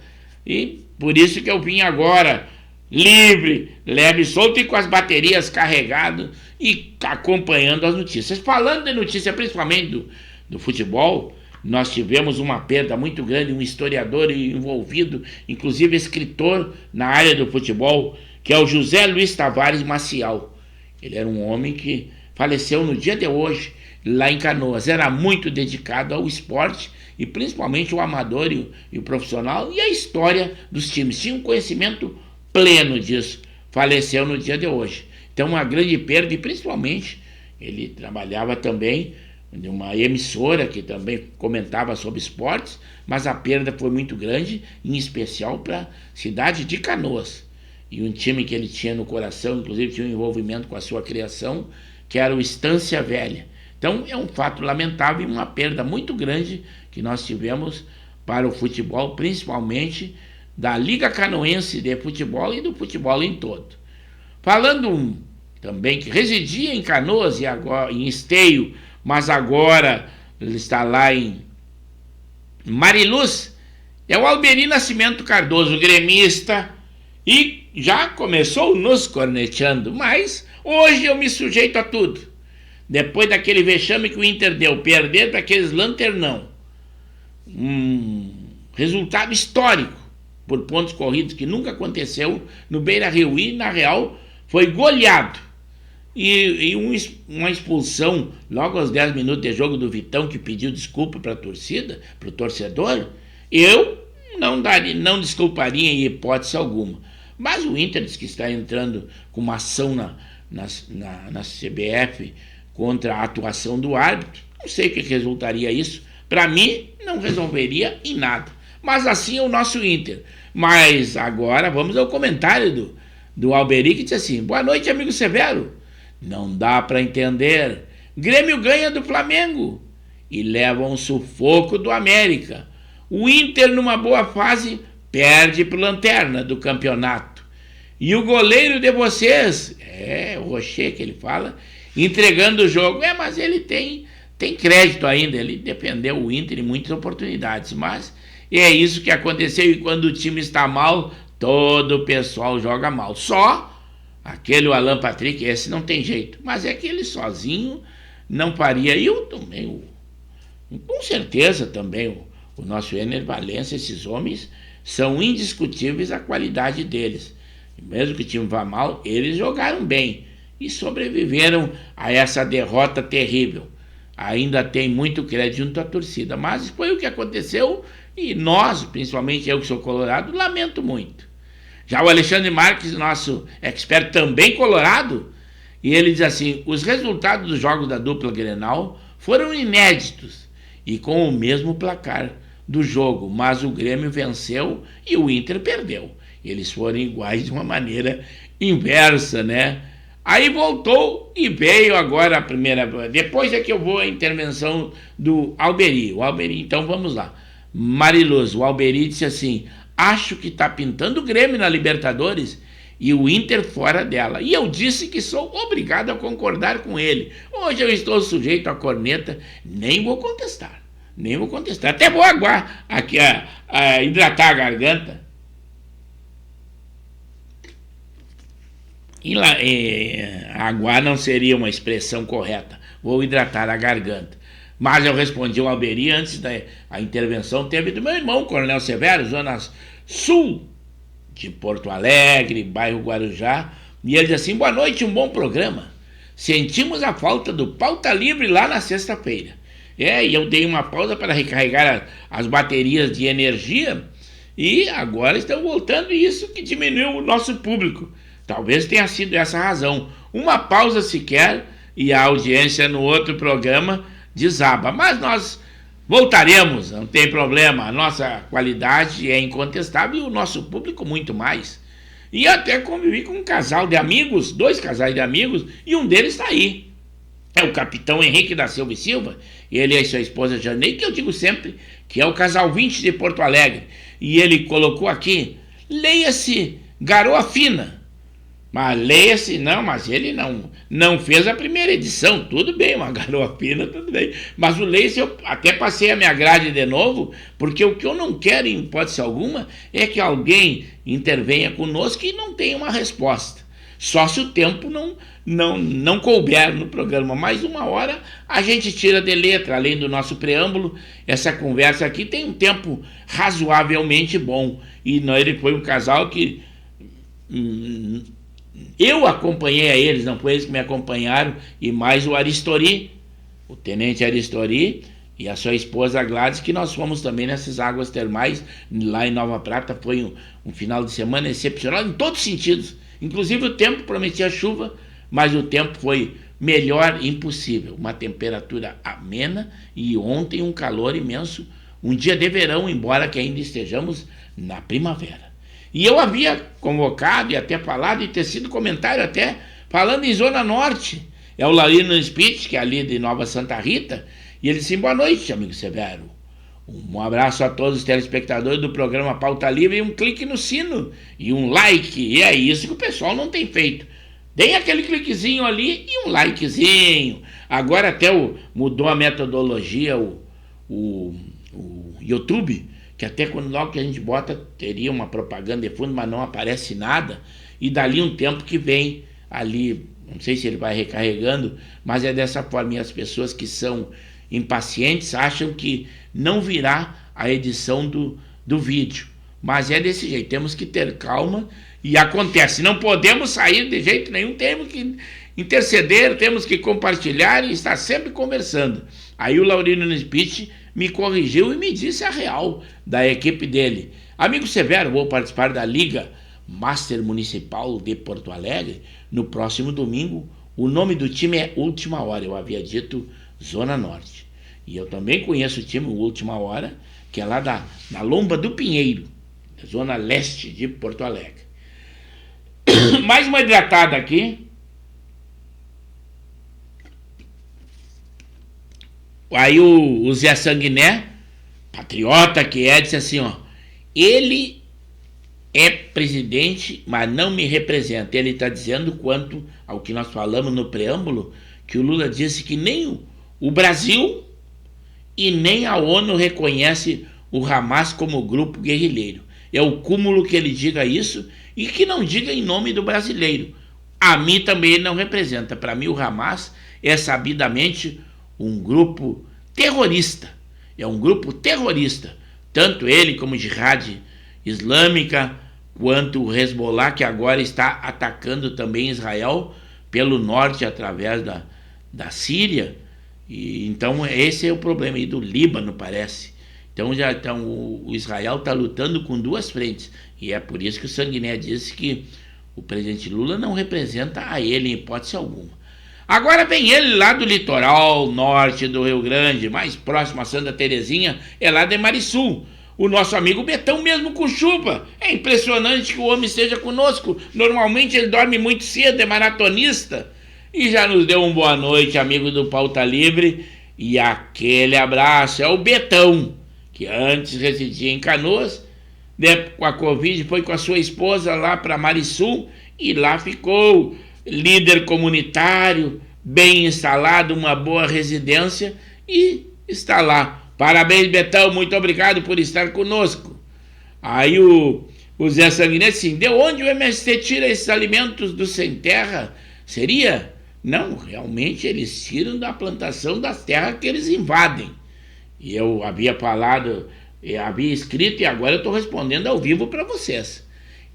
e por isso que eu vim agora livre, leve, solto e com as baterias carregadas e acompanhando as notícias. Falando de notícia, principalmente do futebol, nós tivemos uma perda muito grande, um historiador envolvido, inclusive escritor na área do futebol, que é o José Luiz Tavares Maciel. Ele era um homem que faleceu no dia de hoje, lá em Canoas. Era muito dedicado ao esporte, e principalmente o amador e o profissional, e a história dos times. Tinha um conhecimento pleno disso. Faleceu no dia de hoje. Então, uma grande perda, e principalmente, ele trabalhava também de uma emissora que também comentava sobre esportes, mas a perda foi muito grande, em especial para a cidade de Canoas. E um time que ele tinha no coração, inclusive tinha um envolvimento com a sua criação, que era o Estância Velha. Então é um fato lamentável e uma perda muito grande que nós tivemos para o futebol, principalmente da Liga Canoense de Futebol e do futebol em todo. Falando também que residia em Canoas e agora em Esteio, mas agora ele está lá em Mariluz, é o Alberi Nascimento Cardoso, gremista, e já começou nos corneteando, mas hoje eu me sujeito a tudo. Depois daquele vexame que o Inter deu, perder para aqueles lanternão, resultado histórico por pontos corridos que nunca aconteceu no Beira-Rio, e na real foi goleado. E uma expulsão logo aos 10 minutos de jogo do Vitão, que pediu desculpa para a torcida, para o torcedor, eu não desculparia em hipótese alguma. Mas o Inter diz que está entrando com uma ação na CBF contra a atuação do árbitro. Não sei o que resultaria isso. Para mim, não resolveria em nada. Mas assim é o nosso Inter. Mas agora vamos ao comentário do Alberi, que diz assim: boa noite, amigo Severo. Não dá para entender. Grêmio ganha do Flamengo e leva um sufoco do América. O Inter, numa boa fase, perde para o Lanterna do campeonato. E o goleiro de vocês, o Rocher que ele fala, entregando o jogo. Mas ele tem crédito ainda, ele defendeu o Inter em muitas oportunidades. Mas é isso que aconteceu, e quando o time está mal, todo o pessoal joga mal. Só Aquele o Alan Patrick, esse não tem jeito. Mas é que ele sozinho não faria. E eu também, com certeza também, o nosso Ener Valencia, esses homens são indiscutíveis a qualidade deles. Mesmo que o time vá mal, eles jogaram bem e sobreviveram a essa derrota terrível. Ainda tem muito crédito junto à torcida, mas foi o que aconteceu e nós, principalmente eu que sou colorado, lamento muito. Já o Alexandre Marques, nosso expert também colorado, e ele diz assim: os resultados dos jogos da dupla Grenal foram inéditos e com o mesmo placar do jogo, mas o Grêmio venceu e o Inter perdeu. Eles foram iguais de uma maneira inversa, né? Aí voltou e veio agora a primeira. Depois é que eu vou à intervenção do Alberi. O Alberi, então vamos lá. Mariluz, o Alberi disse assim: acho que está pintando o Grêmio na Libertadores e o Inter fora dela. E eu disse que sou obrigado a concordar com ele. Hoje eu estou sujeito à corneta, nem vou contestar. Nem vou contestar. Até vou aguar aqui a hidratar a garganta. E lá, aguar não seria uma expressão correta. Vou hidratar a garganta. Mas eu respondi ao Alberi antes da intervenção. Teve do meu irmão, Coronel Severo, zona sul de Porto Alegre, bairro Guarujá. E ele disse assim: boa noite, um bom programa. Sentimos a falta do pauta livre lá na sexta-feira. E eu dei uma pausa para recarregar as baterias de energia. E agora estão voltando, e isso que diminuiu o nosso público. Talvez tenha sido essa a razão. Uma pausa sequer e a audiência no outro programa desaba. Mas nós voltaremos, não tem problema. A nossa qualidade é incontestável e o nosso público muito mais. E até convivi com um casal de amigos, 2 casais de amigos, e um deles está aí. É o capitão Henrique da Silva e Silva, ele e sua esposa Janei, que eu digo sempre que é o casal 20 de Porto Alegre. E ele colocou aqui: leia-se Garoa Fina. Mas leia-se, não, mas ele não fez a primeira edição, tudo bem, uma Garoa Fina, tudo bem. Mas o leia-se eu até passei a minha grade de novo, porque o que eu não quero, em hipótese alguma, é que alguém intervenha conosco e não tenha uma resposta. Só se o tempo não couber no programa. Mais uma hora a gente tira de letra, além do nosso preâmbulo. Essa conversa aqui tem um tempo razoavelmente bom. E ele foi um casal que eu acompanhei a eles, não foi eles que me acompanharam, e mais o Aristori, o tenente Aristori, e a sua esposa Gladys, que nós fomos também nessas águas termais, lá em Nova Prata. Foi um final de semana excepcional em todos os sentidos. Inclusive o tempo prometia chuva, mas o tempo foi melhor impossível. Uma temperatura amena e ontem um calor imenso. Um dia de verão, embora que ainda estejamos na primavera. E eu havia convocado e até falado, e ter sido comentário até, falando em Zona Norte. É o Laurino Spitz, que é ali de Nova Santa Rita, e ele disse: boa noite, amigo Severo. Um abraço a todos os telespectadores do programa Pauta Livre, e um clique no sino, e um like, e é isso que o pessoal não tem feito. Deem aquele cliquezinho ali e um likezinho. Agora até mudou a metodologia, o YouTube, que até quando logo que a gente bota, teria uma propaganda de fundo, mas não aparece nada, e dali um tempo que vem ali, não sei se ele vai recarregando, mas é dessa forma. E as pessoas que são impacientes acham que não virá a edição do vídeo, mas é desse jeito, temos que ter calma, e acontece, não podemos sair de jeito nenhum, temos que interceder, temos que compartilhar e estar sempre conversando. Aí o Laurino Spitz me corrigiu e me disse a real da equipe dele: amigo Severo, vou participar da Liga Master Municipal de Porto Alegre no próximo domingo. O nome do time é Última Hora. Eu havia dito Zona Norte. E eu também conheço o time Última Hora, que é lá na Lomba do Pinheiro, Zona Leste de Porto Alegre. Mais uma hidratada aqui. Aí o Zé Sanguiné, patriota que é, disse assim, ó: ele é presidente, mas não me representa. Ele está dizendo, quanto ao que nós falamos no preâmbulo, que o Lula disse que nem o Brasil e nem a ONU reconhece o Hamas como grupo guerrilheiro. É o cúmulo que ele diga isso, e que não diga em nome do brasileiro. a mim também ele não representa. Para mim, o Hamas é sabidamente um grupo terrorista. É um grupo terrorista. Tanto ele como Jihad Islâmica, quanto o Hezbollah, que agora está atacando também Israel pelo norte através da Síria. E, então esse é o problema aí do Líbano, parece. Então o Israel está lutando com duas frentes. E é por isso que o Sanguiné disse que o presidente Lula não representa a ele em hipótese alguma. Agora vem ele lá do litoral norte do Rio Grande, mais próximo a Santa Terezinha, é lá de Marisul. O nosso amigo Betão mesmo com chuva. É impressionante que o homem esteja conosco. Normalmente ele dorme muito cedo, é maratonista. E já nos deu uma boa noite, amigo do Pauta Livre. E aquele abraço. É o Betão, que antes residia em Canoas, com a Covid, foi com a sua esposa lá para Marisul e lá ficou líder comunitário, bem instalado, uma boa residência e está lá. Parabéns, Betão, muito obrigado por estar conosco. Aí o Zé Sanguinete, assim, de onde o MST tira esses alimentos do sem terra? Seria? Não, realmente eles tiram da plantação das terras que eles invadem. E eu havia falado, havia escrito e agora eu estou respondendo ao vivo para vocês.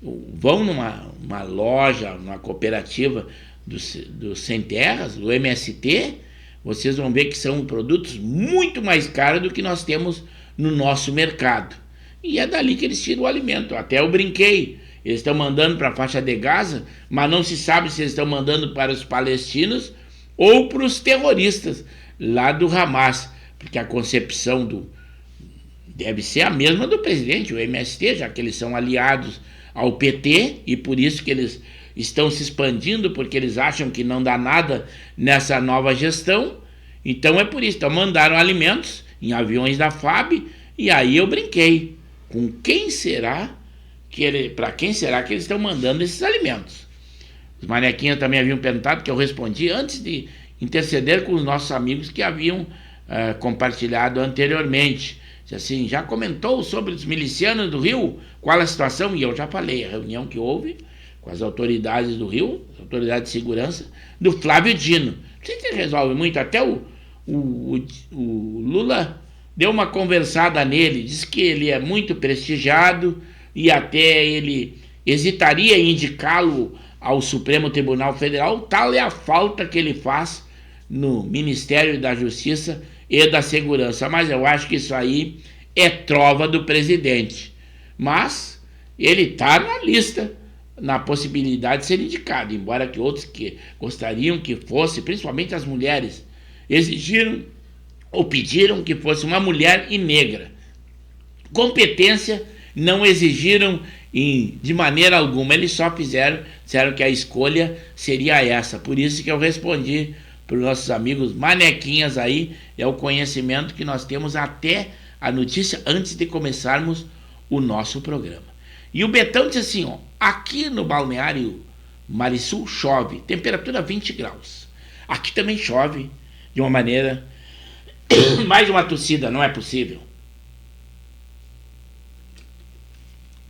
Vão numa loja, numa cooperativa do Sem Terras, do MST, vocês vão ver que são produtos muito mais caros do que nós temos no nosso mercado. E é dali que eles tiram o alimento. Até eu brinquei, eles estão mandando para a faixa de Gaza, mas não se sabe se eles estão mandando para os palestinos ou para os terroristas lá do Hamas, porque a concepção deve ser a mesma do presidente, o MST, já que eles são aliados ao PT e por isso que eles estão se expandindo, porque eles acham que não dá nada nessa nova gestão. Então é por isso, então mandaram alimentos em aviões da FAB e aí eu brinquei, com quem será para quem será que eles estão mandando esses alimentos? Os manequinhos também haviam perguntado, que eu respondi antes de interceder com os nossos amigos que haviam compartilhado anteriormente. Assim, já comentou sobre os milicianos do Rio, qual a situação? E eu já falei, a reunião que houve com as autoridades do Rio, as autoridades de segurança, do Flávio Dino. Não sei se resolve muito, até o Lula deu uma conversada nele, disse que ele é muito prestigiado e até ele hesitaria em indicá-lo ao Supremo Tribunal Federal, tal é a falta que ele faz no Ministério da Justiça e da Segurança. Mas eu acho que isso aí é trova do presidente. Mas ele está na lista, na possibilidade de ser indicado, embora que outros que gostariam que fosse, principalmente as mulheres, exigiram ou pediram que fosse uma mulher e negra. Competência não exigiram de maneira alguma, eles só disseram que a escolha seria essa. Por isso que eu respondi para os nossos amigos manequinhas aí, é o conhecimento que nós temos até a notícia antes de começarmos o nosso programa. E o Betão disse assim, ó, aqui no balneário Marisul chove, temperatura 20 graus. Aqui também chove de uma maneira, mais uma tossida, não é possível.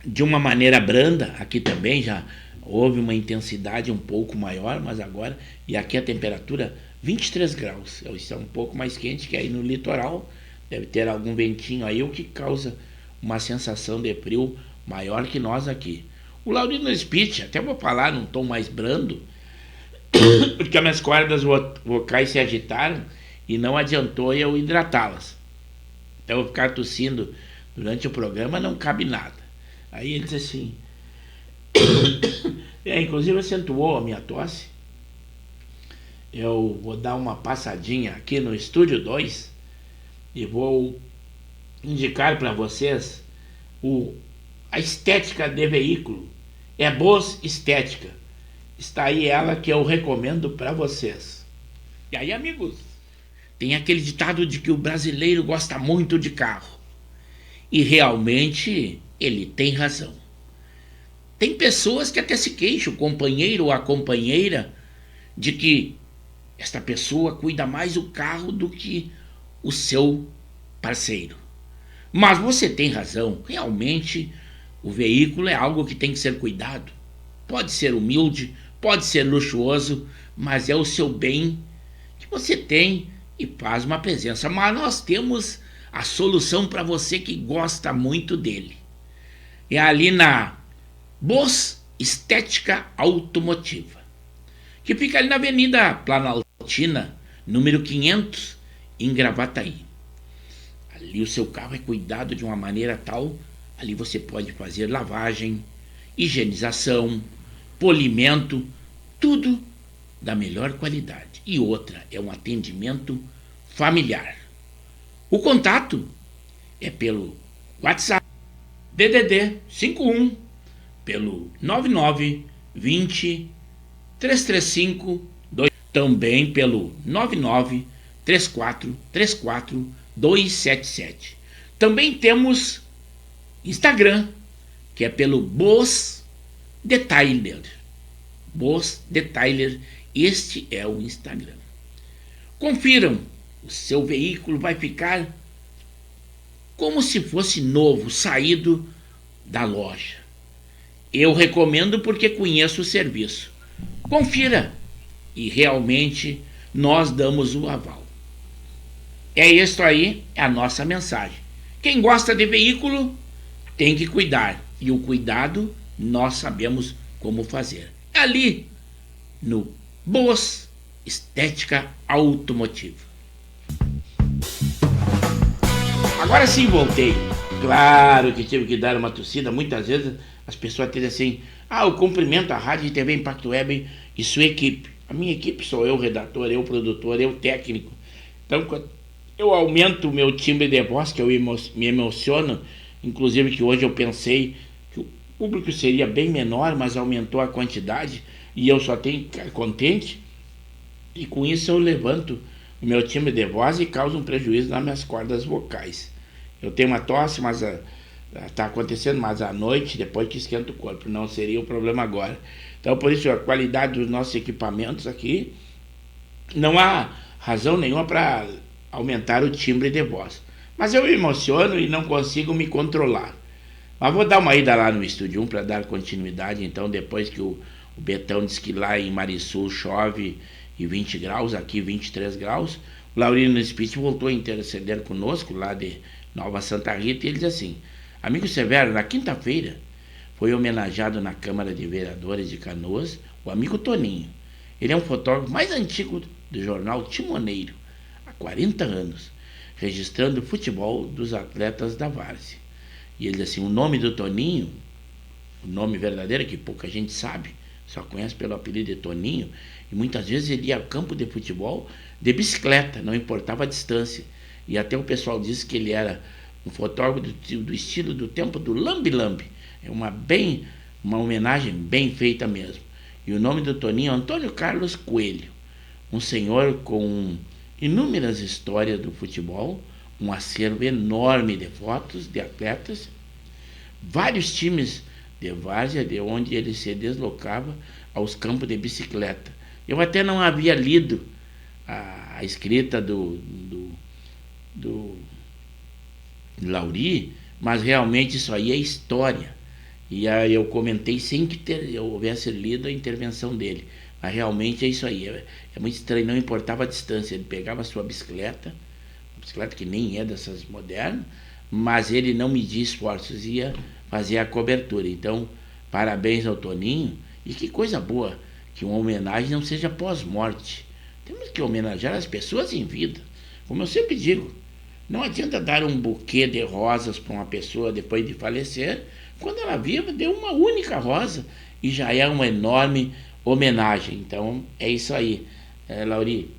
De uma maneira branda, aqui também já houve uma intensidade um pouco maior, mas agora, e aqui a temperatura 23 graus, isso é um pouco mais quente que aí no litoral, deve ter algum ventinho aí, o que causa uma sensação de frio maior que nós aqui. O Laurino Spitz, até vou falar num tom mais brando, porque as minhas cordas vocais se agitaram e não adiantou eu hidratá-las. Então eu vou ficar tossindo durante o programa, não cabe nada. Aí ele disse assim, inclusive acentuou a minha tosse. Eu vou dar uma passadinha aqui no Estúdio 2 e vou indicar para vocês a estética de veículo. É Bose Estética. Está aí ela que eu recomendo para vocês. E aí, amigos, tem aquele ditado de que o brasileiro gosta muito de carro. E realmente ele tem razão. Tem pessoas que até se queixam, o companheiro ou a companheira, de que esta pessoa cuida mais do carro do que o seu parceiro. Mas você tem razão, realmente o veículo é algo que tem que ser cuidado. Pode ser humilde, pode ser luxuoso, mas é o seu bem que você tem e faz uma presença. Mas nós temos a solução para você que gosta muito dele. É ali na Bos Estética Automotiva, que fica ali na Avenida Planaltina, número 500, em Gravataí. Ali o seu carro é cuidado de uma maneira tal, ali você pode fazer lavagem, higienização, polimento, tudo da melhor qualidade. E outra, é um atendimento familiar. O contato é pelo WhatsApp DDD 51, pelo 99 20 335 2, também pelo 99 34 34 277. Também temos Instagram, que é pelo Bos Detailer. Bos Detailer, este é o Instagram. Confiram, o seu veículo vai ficar como se fosse novo, saído da loja. Eu recomendo porque conheço o serviço. Confira e realmente nós damos o aval. É isso aí, é a nossa mensagem. Quem gosta de veículo tem que cuidar, e o cuidado nós sabemos como fazer. É ali no Bos Estética Automotiva. Agora sim voltei. Claro que tive que dar uma tossida. Muitas vezes as pessoas dizem assim: eu cumprimento a Rádio e TV Impacto Web e sua equipe. A minha equipe sou eu, redator, eu, produtor, eu, técnico. Então, quando eu aumento o meu timbre de voz, que eu me emociono, inclusive que hoje eu pensei que o público seria bem menor, mas aumentou a quantidade e eu só tenho que ficar contente. E com isso eu levanto o meu timbre de voz e causa um prejuízo nas minhas cordas vocais. Eu tenho uma tosse, mas está acontecendo mais à noite, depois que esquenta o corpo. Não seria o problema agora. Então, por isso, a qualidade dos nossos equipamentos aqui, não há razão nenhuma para aumentar o timbre de voz. Mas eu me emociono e não consigo me controlar. Mas vou dar uma ida lá no Estúdio 1 para dar continuidade. Então, depois que o Betão disse que lá em Marisul chove e 20 graus, aqui 23 graus, o Laurino Spitz voltou a interceder conosco lá de Nova Santa Rita, e ele diz assim: amigo Severo, na quinta-feira foi homenageado na Câmara de Vereadores de Canoas o amigo Toninho. Ele é um fotógrafo mais antigo do jornal Timoneiro, há 40 anos, registrando o futebol dos atletas da várzea. E ele diz assim: o nome do Toninho, o nome verdadeiro que pouca gente sabe, só conhece pelo apelido de Toninho, e muitas vezes ele ia ao campo de futebol de bicicleta, não importava a distância. E até o pessoal disse que ele era um fotógrafo do estilo do tempo do lambe-lambe. É uma homenagem bem feita mesmo. E o nome do Toninho é Antônio Carlos Coelho, um senhor com inúmeras histórias do futebol, um acervo enorme de fotos de atletas, vários times de várzea, de onde ele se deslocava aos campos de bicicleta. Eu até não havia lido a escrita do Lauri, mas realmente isso aí é história. E aí eu comentei sem que eu houvesse lido a intervenção dele. Mas realmente é isso aí. É muito estranho, não importava a distância. Ele pegava a sua bicicleta, uma bicicleta que nem é dessas modernas, mas ele não media esforços, ia fazer a cobertura. Então, parabéns ao Toninho. E que coisa boa que uma homenagem não seja pós-morte. Temos que homenagear as pessoas em vida. Como eu sempre digo, não adianta dar um buquê de rosas para uma pessoa depois de falecer. Quando ela viva, dê uma única rosa e já é uma enorme homenagem. Então, é isso aí, Lauri.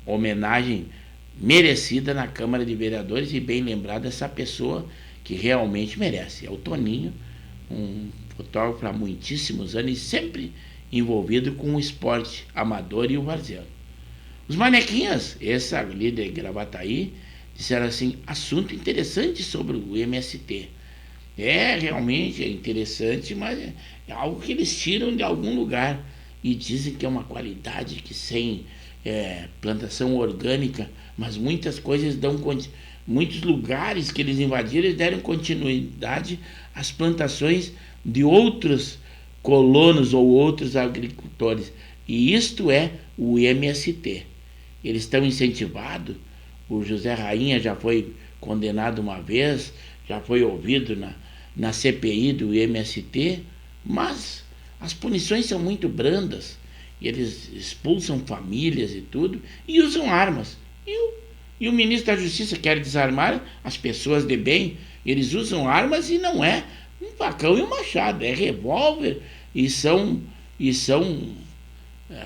Homenagem merecida na Câmara de Vereadores e bem lembrada essa pessoa que realmente merece. É o Toninho, um fotógrafo há muitíssimos anos e sempre envolvido com o esporte amador e o varziano. Os manequinhas, essa ali de Gravataí, disseram assim: assunto interessante sobre o MST. Realmente é interessante, mas é algo que eles tiram de algum lugar e dizem que é uma qualidade que sem plantação orgânica, mas muitas coisas muitos lugares que eles invadiram, eles deram continuidade às plantações de outros colonos ou outros agricultores. E isto é o MST. Eles estão incentivados. O José Rainha já foi condenado uma vez, já foi ouvido na CPI do MST, mas as punições são muito brandas. Eles expulsam famílias e tudo e usam armas. E o ministro da Justiça quer desarmar as pessoas de bem. Eles usam armas e não é um facão e um machado, é revólver e são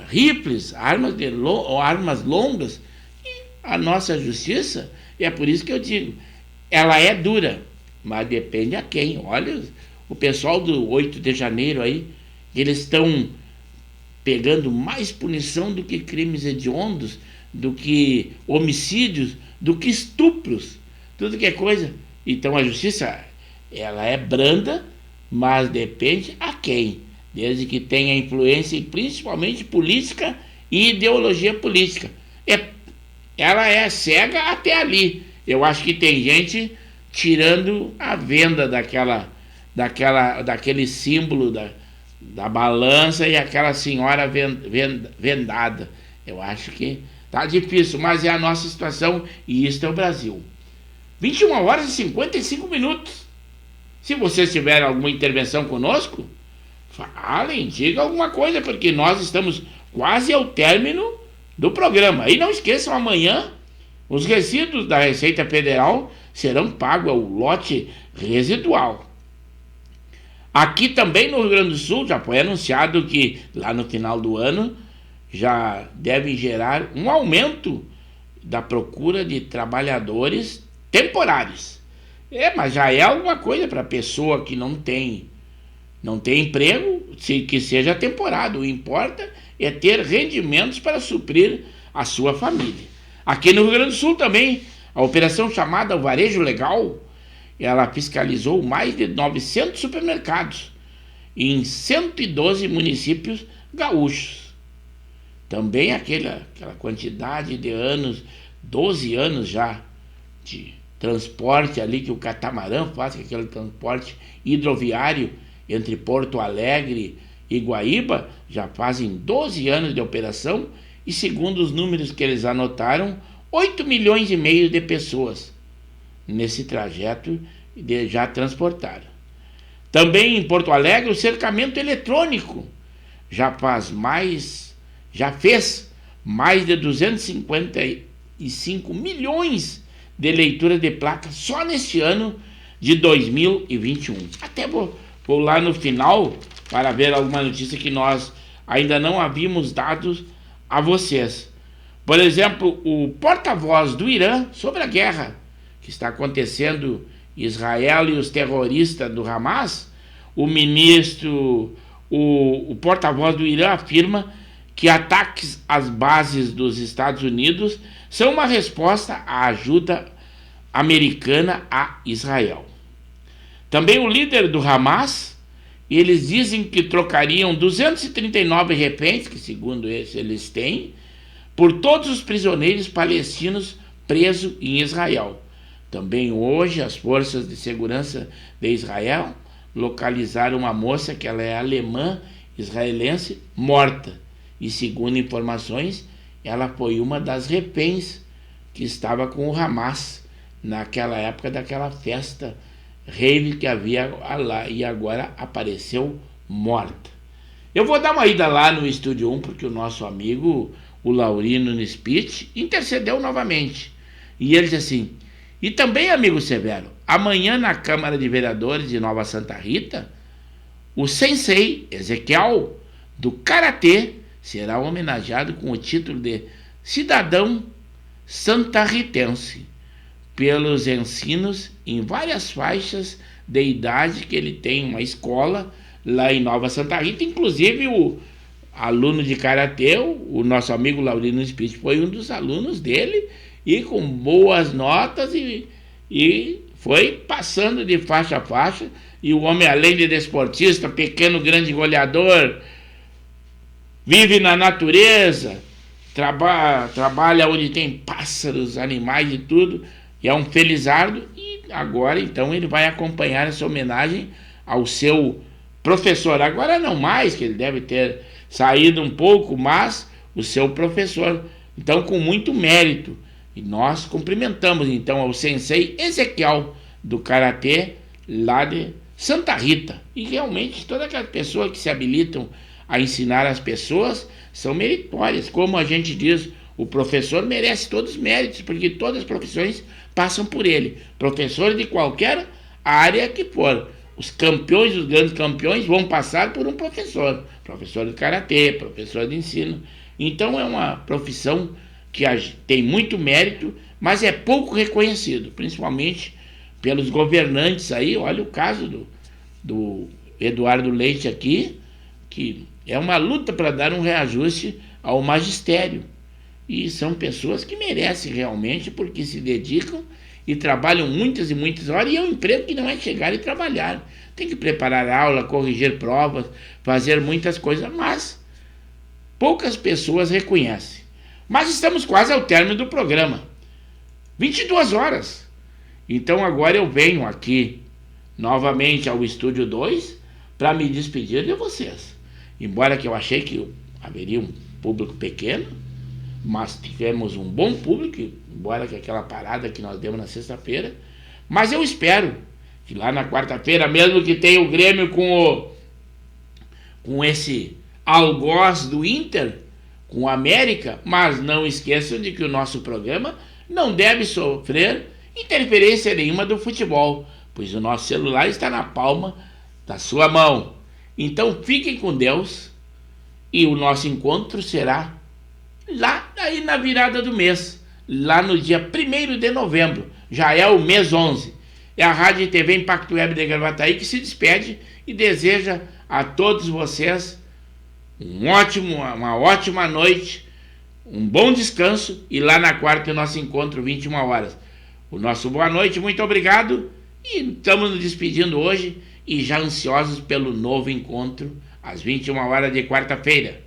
rifles, armas longas. E a nossa justiça, é por isso que eu digo, ela é dura, mas depende a quem. Olha, o pessoal do 8 de janeiro aí, eles estão pegando mais punição do que crimes hediondos, do que homicídios, do que estupros, tudo que é coisa. Então a justiça, ela é branda, mas depende a quem, desde que tenha influência, principalmente política e ideologia política. Ela é cega até ali. Eu acho que tem gente tirando a venda daquele símbolo da balança e aquela senhora vendada. Eu acho que tá difícil, mas é a nossa situação e isto é o Brasil. 21 horas e 55 minutos. Se vocês tiverem alguma intervenção conosco, falem, digam alguma coisa, porque nós estamos quase ao término do programa. E não esqueçam, amanhã os resíduos da Receita Federal serão pagos ao lote residual. Aqui também no Rio Grande do Sul já foi anunciado que lá no final do ano já deve gerar um aumento da procura de trabalhadores temporários. Mas já é alguma coisa para a pessoa que não tem emprego, que seja temporário. O que importa é ter rendimentos para suprir a sua família. Aqui no Rio Grande do Sul também, a operação chamada Varejo Legal, ela fiscalizou mais de 900 supermercados em 112 municípios gaúchos. Também aquela quantidade de anos, 12 anos já, de transporte ali que o catamarã faz, aquele transporte hidroviário entre Porto Alegre e Guaíba, já fazem 12 anos de operação e, segundo os números que eles anotaram, 8 milhões e meio de pessoas nesse trajeto já transportaram. Também em Porto Alegre, o cercamento eletrônico já fez mais de 255 milhões de leituras de placas só neste ano de 2021. Até vou lá no final para ver alguma notícia que nós ainda não havíamos dado a vocês. Por exemplo, o porta-voz do Irã sobre a guerra que está acontecendo Israel e os terroristas do Hamas, o porta-voz do Irã afirma que ataques às bases dos Estados Unidos são uma resposta à ajuda americana a Israel. Também o líder do Hamas, eles dizem que trocariam 239 reféns, que segundo eles têm, por todos os prisioneiros palestinos presos em Israel. Também hoje as forças de segurança de Israel localizaram uma moça que ela é alemã israelense morta. E segundo informações, ela foi uma das reféns que estava com o Hamas naquela época daquela festa rave que havia lá e agora apareceu morta. Eu vou dar uma ida lá no Estúdio 1 porque o nosso amigo, o Laurino Nispit, intercedeu novamente. E ele disse assim: e também, amigo Severo, amanhã na Câmara de Vereadores de Nova Santa Rita, o sensei Ezequiel do Karatê será homenageado com o título de cidadão santarritense pelos ensinos em várias faixas de idade que ele tem uma escola lá em Nova Santa Rita. Inclusive o aluno de Karatê, o nosso amigo Laurino Espírito, foi um dos alunos dele e com boas notas e foi passando de faixa a faixa. E o homem, além de desportista, pequeno, grande goleador, vive na natureza, trabalha onde tem pássaros, animais e tudo, e é um felizardo. E agora então ele vai acompanhar essa homenagem ao seu professor. Agora não mais, que ele deve ter saído um pouco, mas o seu professor. Então, com muito mérito. E nós cumprimentamos, então, ao sensei Ezequiel, do Karatê, lá de Santa Rita. E realmente, todas aquelas pessoas que se habilitam a ensinar as pessoas são meritórias. Como a gente diz, o professor merece todos os méritos, porque todas as profissões passam por ele. Professor de qualquer área que for. Os campeões, os grandes campeões vão passar por um professor. Professor de karatê, professor de ensino. Então é uma profissão que tem muito mérito, mas é pouco reconhecido, principalmente pelos governantes aí. Olha o caso do Eduardo Leite aqui, que é uma luta para dar um reajuste ao magistério. E são pessoas que merecem realmente, porque se dedicam e trabalham muitas e muitas horas, e é um emprego que não é chegar e trabalhar. Tem que preparar aula, corrigir provas, fazer muitas coisas, mas poucas pessoas reconhecem. Mas estamos quase ao término do programa. 22 horas. Então agora eu venho aqui novamente ao Estúdio 2 para me despedir de vocês. Embora que eu achei que haveria um público pequeno, mas tivemos um bom público, embora que aquela parada que nós demos na sexta-feira. Mas eu espero que lá na quarta-feira, mesmo que tenha o Grêmio com esse algoz do Inter, com o América, mas não esqueçam de que o nosso programa não deve sofrer interferência nenhuma do futebol, pois o nosso celular está na palma da sua mão. Então fiquem com Deus e o nosso encontro será lá aí na virada do mês, lá no dia 1º de novembro, já é o mês 11. É a Rádio e TV Impacto Web de Gravataí que se despede e deseja a todos vocês uma ótima noite, um bom descanso, e lá na quarta o nosso encontro 21 horas. O nosso boa noite, muito obrigado, e estamos nos despedindo hoje e já ansiosos pelo novo encontro às 21 horas de quarta-feira.